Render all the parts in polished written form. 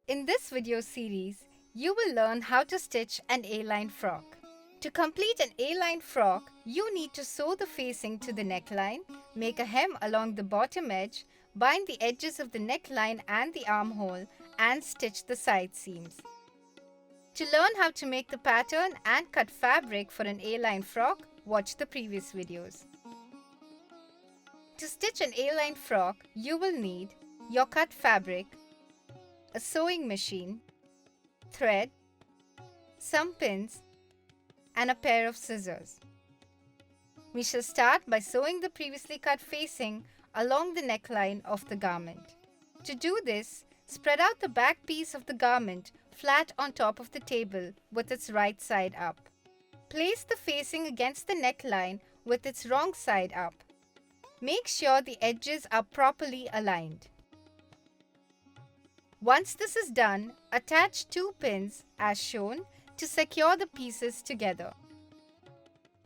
In this video series, you will learn how to stitch an A-line frock. To complete an A-line frock, you need to sew the facing to the neckline, make a hem along the bottom edge, bind the edges of the neckline and the armhole, and stitch the side seams. To learn how to make the pattern and cut fabric for an A-line frock, watch the previous videos. To stitch an A-line frock, you will need your cut fabric, a sewing machine, thread, some pins, and a pair of scissors. We shall start by sewing the previously cut facing along the neckline of the garment. To do this, spread out the back piece of the garment flat on top of the table with its right side up. Place the facing against the neckline with its wrong side up. Make sure the edges are properly aligned. Once this is done, attach two pins, as shown, to secure the pieces together.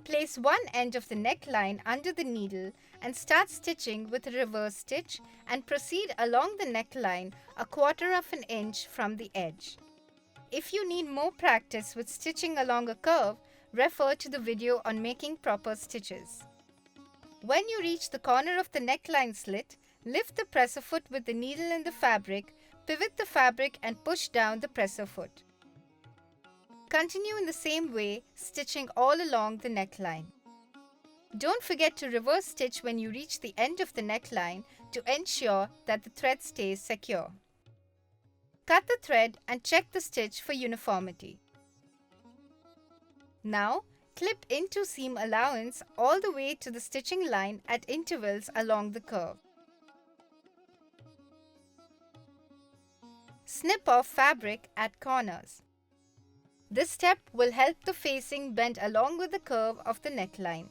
Place one end of the neckline under the needle and start stitching with a reverse stitch and proceed along the neckline a 1/4 of an inch from the edge. If you need more practice with stitching along a curve, refer to the video on making proper stitches. When you reach the corner of the neckline slit, lift the presser foot with the needle in the fabric, pivot the fabric and push down the presser foot. Continue in the same way, stitching all along the neckline. Don't forget to reverse stitch when you reach the end of the neckline to ensure that the thread stays secure. Cut the thread and check the stitch for uniformity. Now, clip into seam allowance all the way to the stitching line at intervals along the curve. Snip off fabric at corners. This step will help the facing bend along with the curve of the neckline.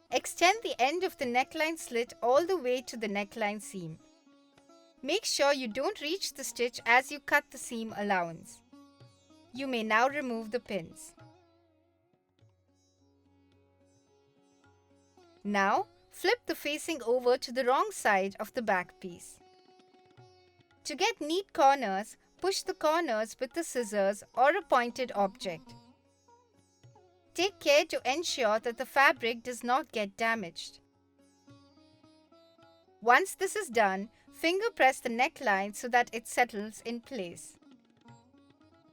Extend the end of the neckline slit all the way to the neckline seam. Make sure you don't reach the stitch as you cut the seam allowance. You may now remove the pins. Now, flip the facing over to the wrong side of the back piece. To get neat corners, push the corners with the scissors or a pointed object. Take care to ensure that the fabric does not get damaged. Once this is done, finger press the neckline so that it settles in place.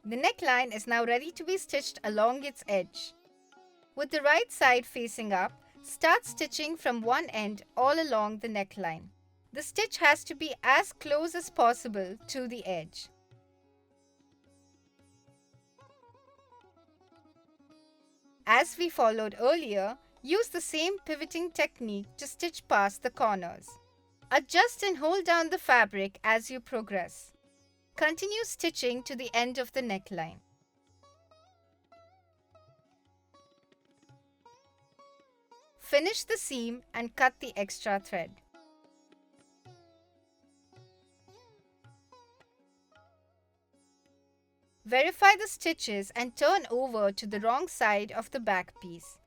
The neckline is now ready to be stitched along its edge. With the right side facing up, start stitching from one end all along the neckline. The stitch has to be as close as possible to the edge. As we followed earlier, use the same pivoting technique to stitch past the corners. Adjust and hold down the fabric as you progress. Continue stitching to the end of the neckline. Finish the seam and cut the extra thread. Verify the stitches and turn over to the wrong side of the back piece.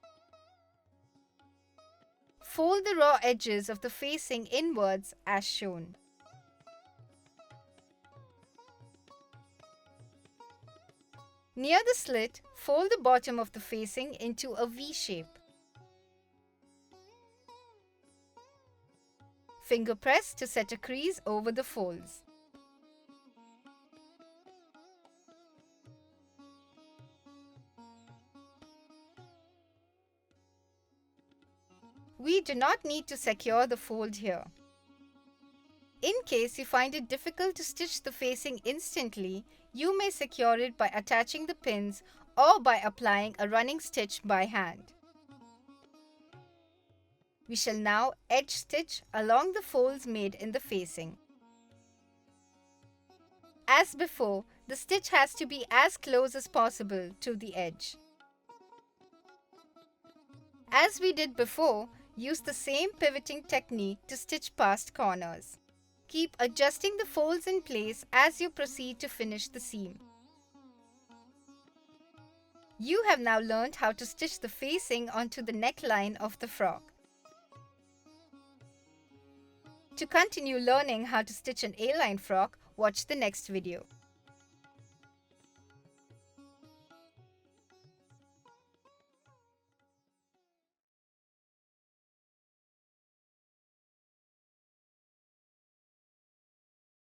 Fold the raw edges of the facing inwards as shown. Near the slit, fold the bottom of the facing into a V shape. Finger press to set a crease over the folds. We do not need to secure the fold here. In case you find it difficult to stitch the facing instantly, you may secure it by attaching the pins or by applying a running stitch by hand. We shall now edge stitch along the folds made in the facing. As before, the stitch has to be as close as possible to the edge. As we did before, use the same pivoting technique to stitch past corners. Keep adjusting the folds in place as you proceed to finish the seam. You have now learned how to stitch the facing onto the neckline of the frock. To continue learning how to stitch an A-line frock, watch the next video.